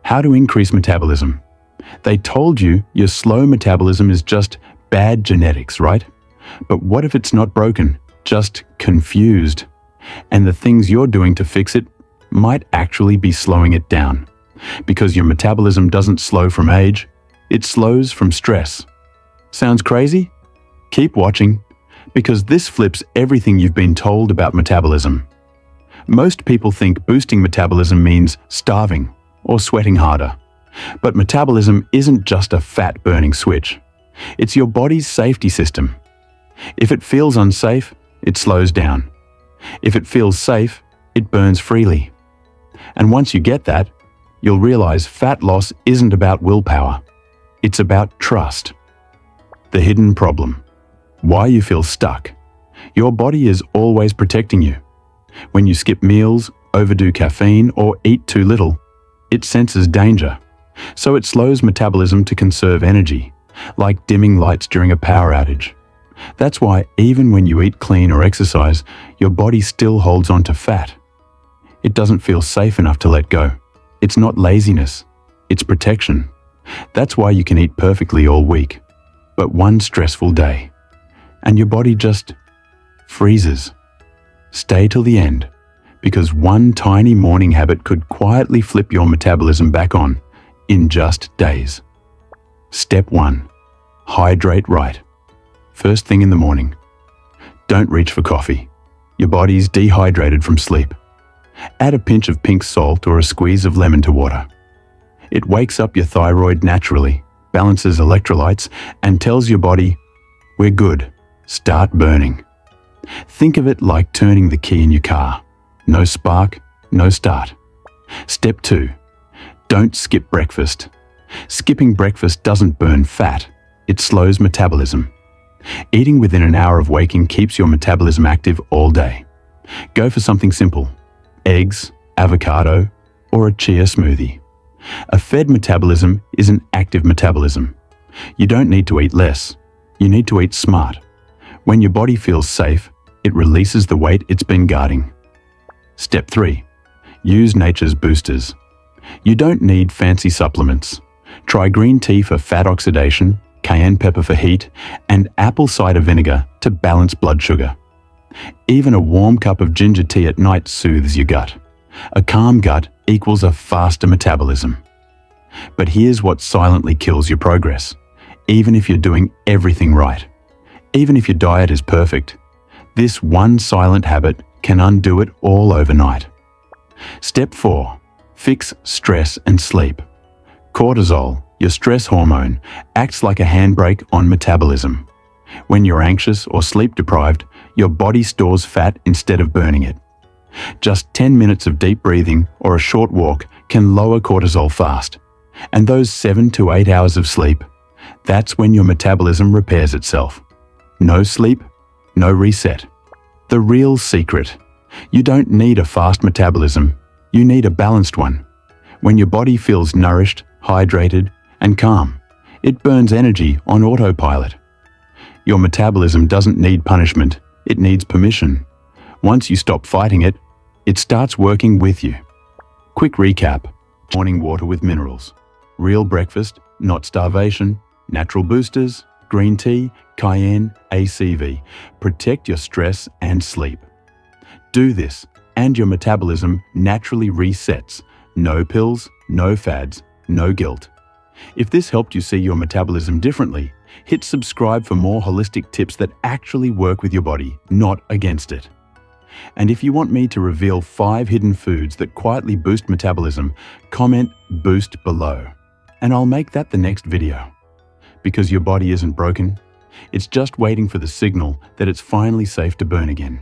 How to increase metabolism. They told you your slow metabolism is just bad genetics, right? But what if it's not broken, just confused? And the things you're doing to fix it might actually be slowing it down. Because your metabolism doesn't slow from age, it slows from stress. Sounds crazy? Keep watching, because this flips everything you've been told about metabolism. Most people think boosting metabolism means starving or sweating harder. But metabolism isn't just a fat-burning switch. It's your body's safety system. If it feels unsafe, it slows down. If it feels safe, it burns freely. And once you get that, you'll realize fat loss isn't about willpower. It's about trust. The hidden problem. Why you feel stuck. Your body is always protecting you. When you skip meals, overdo caffeine, or eat too little, it senses danger. So it slows metabolism to conserve energy, like dimming lights during a power outage. That's why even when you eat clean or exercise, your body still holds on to fat. It doesn't feel safe enough to let go. It's not laziness, it's protection. That's why you can eat perfectly all week, but one stressful day, and your body just freezes. Stay till the end, because one tiny morning habit could quietly flip your metabolism back on in just days. Step 1. Hydrate right. First thing in the morning. Don't reach for coffee. Your body's dehydrated from sleep. Add a pinch of pink salt or a squeeze of lemon to water. It wakes up your thyroid naturally, balances electrolytes, and tells your body, "We're good. Start burning." Think of it like turning the key in your car. No spark, no start. Step 2. Don't skip breakfast. Skipping breakfast doesn't burn fat, it slows metabolism. Eating within an hour of waking keeps your metabolism active all day. Go for something simple: eggs, avocado, or a chia smoothie. A fed metabolism is an active metabolism. You don't need to eat less, you need to eat smart. When your body feels safe, it releases the weight it's been guarding. Step 3. Use nature's boosters. You don't need fancy supplements. Try green tea for fat oxidation, cayenne pepper for heat, and apple cider vinegar to balance blood sugar. Even a warm cup of ginger tea at night soothes your gut. A calm gut equals a faster metabolism. But here's what silently kills your progress, even if you're doing everything right. Even if your diet is perfect, this one silent habit can undo it all overnight. Step 4. Fix stress and sleep. Cortisol, your stress hormone, acts like a handbrake on metabolism. When you're anxious or sleep deprived, your body stores fat instead of burning it. Just 10 minutes of deep breathing or a short walk can lower cortisol fast. And those 7 to 8 hours of sleep, that's when your metabolism repairs itself. No sleep, no reset. The real secret: you don't need a fast metabolism, you need a balanced one. When your body feels nourished, hydrated, and calm, it burns energy on autopilot. Your metabolism doesn't need punishment, it needs permission. Once you stop fighting it, it starts working with you. Quick recap: morning water with minerals, real breakfast, not starvation, natural boosters, green tea, cayenne, ACV. Protect your stress and sleep. Do this, and your metabolism naturally resets. No pills, no fads, no guilt. If this helped you see your metabolism differently, hit subscribe for more holistic tips that actually work with your body, not against it. And if you want me to reveal 5 hidden foods that quietly boost metabolism, comment "boost" below, and I'll make that the next video. Because your body isn't broken, it's just waiting for the signal that it's finally safe to burn again.